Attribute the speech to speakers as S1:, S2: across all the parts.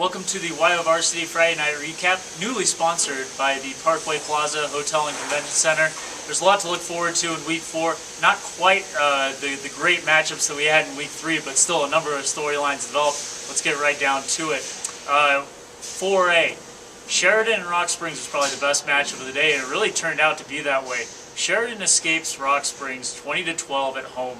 S1: Welcome to the WyoVarsity Friday Night Recap, newly sponsored by the Parkway Plaza Hotel and Convention Center. There's a lot to look forward to in Week 4. Not quite the great matchups that we had in Week 3, but still a number of storylines developed. Let's get right down to it. 4A. Sheridan and Rock Springs was probably the best matchup of the day, and it really turned out to be that way. Sheridan escapes Rock Springs 20-12 at home,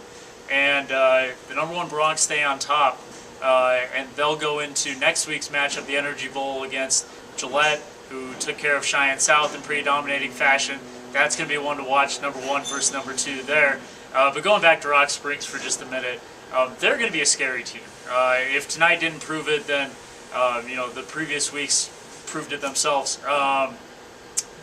S1: and the number one Broncs stay on top. And they'll go into next week's matchup, the Energy Bowl, against Gillette, who took care of Cheyenne South in pretty dominating fashion. That's going to be one to watch, number one versus number two there. But going back to Rock Springs for just a minute, they're going to be a scary team. If tonight didn't prove it, then the previous weeks proved it themselves.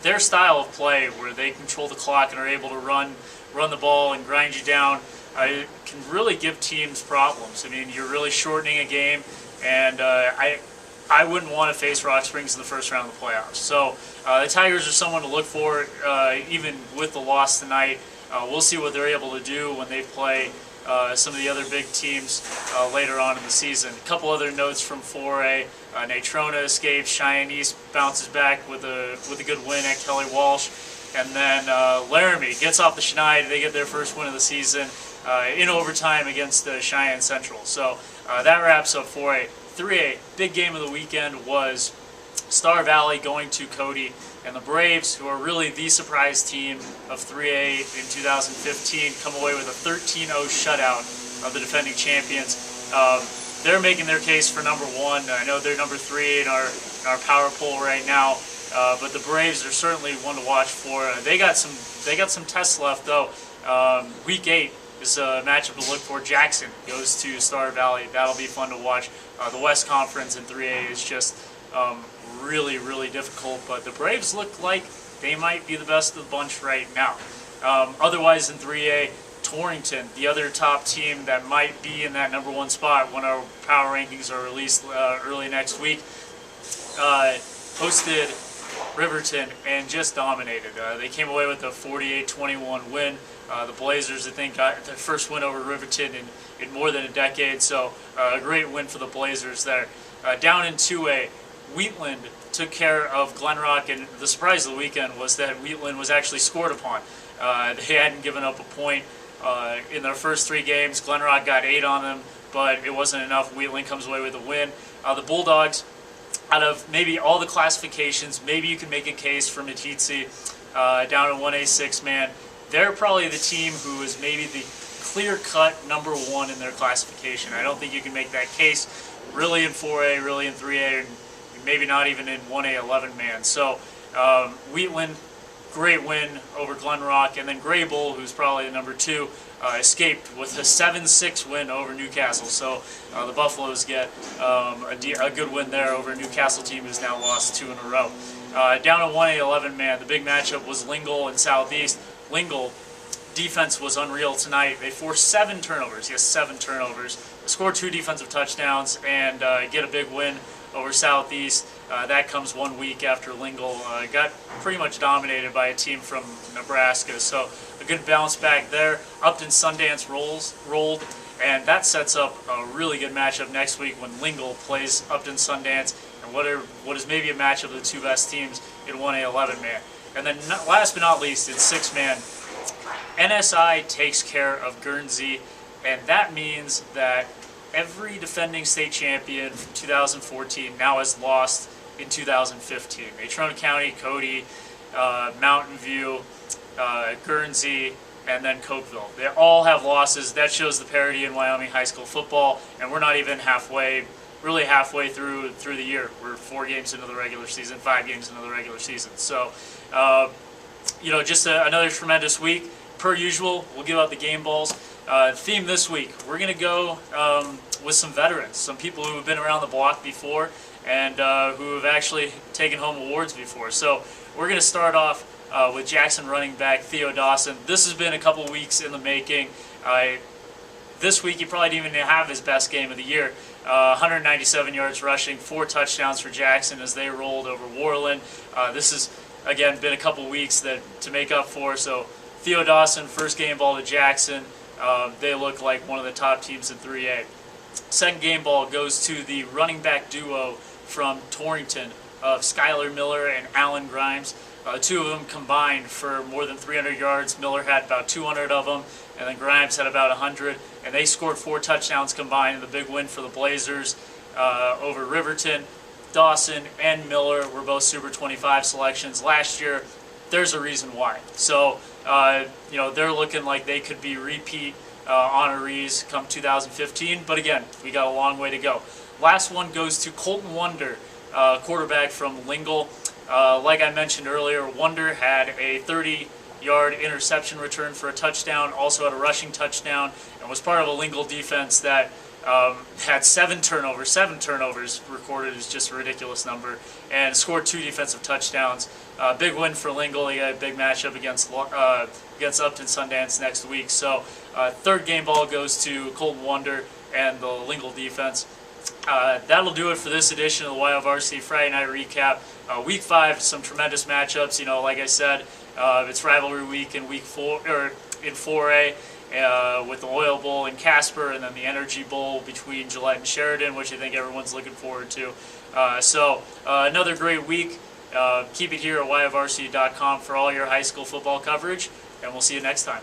S1: Their style of play, where they control the clock and are able to run the ball and grind you down, can really give teams problems. I mean, you're really shortening a game, and I wouldn't want to face Rock Springs in the first round of the playoffs. So the Tigers are someone to look for, even with the loss tonight. We'll see what they're able to do when they play some of the other big teams later on in the season. A couple other notes from 4A. Natrona escapes. Cheyenne East bounces back with a good win at Kelly Walsh. And then Laramie gets off the schneid. They get their first win of the season in overtime against Cheyenne Central. So that wraps up 4A. 3A, big game of the weekend was Star Valley going to Cody, and the Braves, who are really the surprise team of 3A in 2015, come away with a 13-0 shutout of the defending champions. They're making their case for number one. I know they're number 3 in our power poll right now, but the Braves are certainly one to watch for. They got some tests left though. Week 8 is a matchup to look for. Jackson goes to Star Valley. That'll be fun to watch. The West Conference in 3A is just really, really difficult, but the Braves look like they might be the best of the bunch right now. Otherwise in 3A, Torrington, the other top team that might be in that number one spot when our power rankings are released early next week, hosted Riverton and just dominated. They came away with a 48-21 win. The Blazers, I think, got their first win over Riverton in more than a decade, so a great win for the Blazers there. Down in 2A, Wheatland took care of Glenrock, and the surprise of the weekend was that Wheatland was actually scored upon. They hadn't given up a point in their first 3 games. Glenrock got 8 on them, but it wasn't enough. Wheatland comes away with a win. The Bulldogs, out of maybe all the classifications, maybe you can make a case for Matitsi down in 1A 6-man. They're probably the team who is maybe the clear-cut number 1 in their classification. I don't think you can make that case really in 4A, really in 3A, and maybe not even in 1A 11-man. So Wheatland, great win over Glenrock, and then Graybull, who's probably the number 2, escaped with a 7-6 win over Newcastle. So the Buffaloes get a good win there over a Newcastle team who's now lost 2 in a row. Down in 1A 11-man, the big matchup was Lingle and Southeast. Lingle, defense was unreal tonight. They forced 7 turnovers. Yes, 7 turnovers. They scored 2 defensive touchdowns and get a big win over Southeast. That comes 1 week after Lingle got pretty much dominated by a team from Nebraska. So a good bounce back there. Upton Sundance rolled, and that sets up a really good matchup next week when Lingle plays Upton Sundance, and what is maybe a matchup of the 2 best teams in 1A 11-man. And then last but not least, in 6-man, NSI takes care of Guernsey, and that means that every defending state champion from 2014 now has lost in 2015. Natrona County, Cody, Mountain View, Guernsey, and then Cokeville. They all have losses. That shows the parity in Wyoming high school football, and we're not even really halfway through the year. We're 4 games into the regular season, 5 games into the regular season. So, just another tremendous week. Per usual, we'll give out the game balls. Theme this week, we're going to go with some veterans, some people who have been around the block before and who have actually taken home awards before. So we're going to start off with Jackson running back Theo Dawson. This has been a couple weeks in the making. This week he probably didn't even have his best game of the year. 197 yards rushing, 4 touchdowns for Jackson as they rolled over Warland. This has, again, been a couple weeks to make up for. So Theo Dawson, first game ball to Jackson. They look like one of the top teams in 3A. Second game ball goes to the running back duo from Torrington of Skylar Miller and Alan Grimes. Two of them combined for more than 300 yards. Miller had about 200 of them, and then Grimes had about 100. And they scored 4 touchdowns combined in the big win for the Blazers over Riverton. Dawson and Miller were both Super 25 selections last year. There's a reason why. So, they're looking like they could be repeat honorees come 2015. But again, we got a long way to go. Last one goes to Colton Wonder, quarterback from Lingle. Like I mentioned earlier, Wonder had a 30-yard interception return for a touchdown, also had a rushing touchdown, and was part of a Lingle defense that had 7 turnovers. 7 turnovers recorded is just a ridiculous number, and scored 2 defensive touchdowns. Big win for Lingle. They got a big matchup against Upton Sundance next week. So third game ball goes to Colton Wonder and the Lingle defense. That'll do it for this edition of the WyoVarsity Friday Night Recap. Week 5, some tremendous matchups. Like I said, it's rivalry week in week 4 or in 4A. With the Oil Bowl in Casper, and then the Energy Bowl between Gillette and Sheridan, which I think everyone's looking forward to. So another great week. Keep it here at WyoVarsity.com for all your high school football coverage, and we'll see you next time.